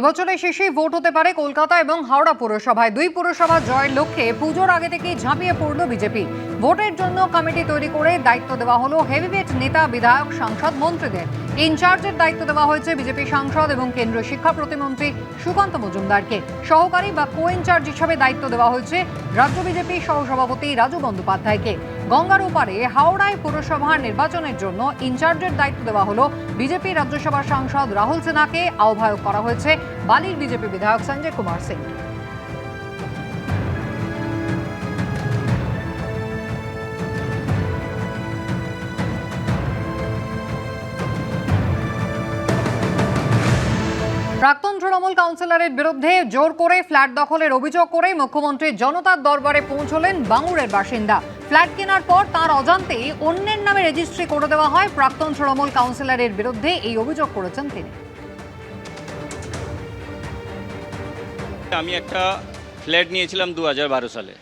এবছরের শেষে ভোট হতে পারে কলকাতা এবং হাওড়া পুরসভায়। দুই পুরসভা জয়ের লক্ষ্যে পুজোর আগে থেকেই ঝাঁপিয়ে পড়ল বিজেপি। ভোটের জন্য কমিটি তৈরি করে দায়িত্ব দেওয়া হলো হেভিওয়েট নেতা, বিধায়ক, সাংসদ, মন্ত্রীদের। ইনচার্জের দায়িত্ব দেওয়া হয়েছে বিজেপি সাংসদ এবং কেন্দ্রীয় শিক্ষা প্রতিমন্ত্রী সুকান্ত মজুমদারকে। সহকারী বা কো ইনচার্জ হিসাবে দায়িত্ব দেওয়া হয়েছে রাজ্য বিজেপি সহসভাপতি রাজু বন্দ্যোপাধ্যায়কে। গঙ্গার ওপারে হাওড়ায় পুরসভার নির্বাচনের জন্য ইনচার্জের দায়িত্ব দেওয়া হলো বিজেপি রাজ্যসভার সাংসদ রাহুল সিনহাকে। আহ্বায়ক করা হয়েছে বালির বিজেপি বিধায়ক সঞ্জয় কুমার সিং। প্রাক্তন তৃণমূল কাউন্সিলরের বিরুদ্ধে জোর করে ফ্ল্যাট দখলের অভিযোগ করে মুখ্যমন্ত্রী জনতার দরবারে পৌঁছলেন বাঙুরের বাসিন্দা। ফ্ল্যাট কেনার পর তার অজান্তেই অন্যের নামে রেজিস্ট্রি করে দেওয়া হয়। প্রাক্তন তৃণমূল কাউন্সিলরের বিরুদ্ধে এই অভিযোগ করেছেন তিনি। আমি একটা ফ্ল্যাট নিয়েছিলাম 2012 সালে।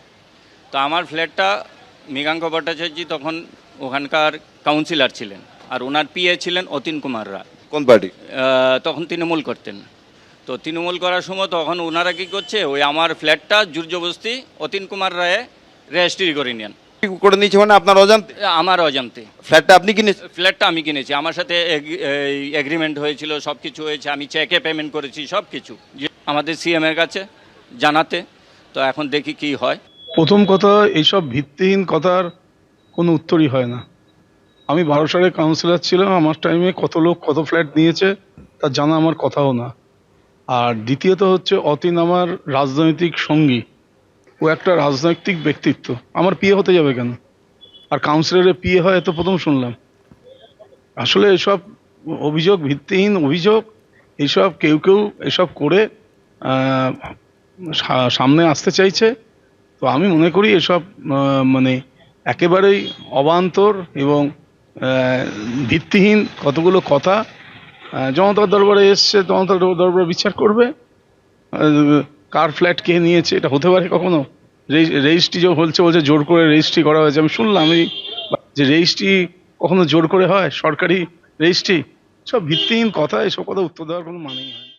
তো আমার ফ্ল্যাটটা মৃগাঙ্ক ভট্টাচার্য তখন ওখানকার কাউন্সিলর ছিলেন, আর ওনার পিএ ছিলেন অতীন কুমার রায়। কোন পার্টি? তখন তৃণমূল করতেন। তো তৃণমূল করার সময় তখন ওনারা কী করছে, ওই আমার ফ্ল্যাটটা জোরজবস্তি অতীন কুমার রায়ে রেজিস্ট্রি করে নেন। করে নিয়েছে মানে আপনার অজান্তে? আমার অজান্তে। ফ্ল্যাটটা আপনি কিনেছেন? ফ্ল্যাটটা আমি কিনেছি, আমার সাথে এগ্রিমেন্ট হয়েছিল, সব কিছু হয়েছে, আমি চেকে পেমেন্ট করেছি, সব কিছু আমাদের সিএমের কাছে জানাতে। তো এখন দেখি কি হয়। প্রথম কথা, এইসব ভিত্তিহীন কথার কোনো উত্তরই হয় না। আমি 12 সালে কাউন্সিলর ছিলাম, আমার টাইমে কত লোক কত ফ্ল্যাট নিয়েছে তা জানা আমার কথাও না। আর দ্বিতীয়ত হচ্ছে, অতীন আমার রাজনৈতিক সঙ্গী, ও একটা রাজনৈতিক ব্যক্তিত্ব। আমার পিএ হতে যাবে কেন? আর কাউন্সিলরের পিএ হয় তো প্রথম শুনলাম। আসলে এসব অভিযোগ ভিত্তিহীন অভিযোগ। এইসব কেউ এসব করে সামনে আসতে চাইছে। তো আমি মনে করি এসব মানে একেবারেই অবান্তর এবং ভিত্তিহীন কতগুলো কথা। জনতার দরবারে এসছে, জনতার দরবারে বিচার করবে কার ফ্ল্যাট কে নিয়েছে। এটা হতে পারে কখনো? রেজিস্ট্রি বলছে জোর করে রেজিস্ট্রি করা হয়েছে। আমি শুনলাম যে রেজিস্ট্রি কখনো জোর করে হয়? সরকারি রেজিস্ট্রি? সব ভিত্তিহীন কথা, এসব কথা উত্তর দেওয়ার কোনো মানেই হয় না।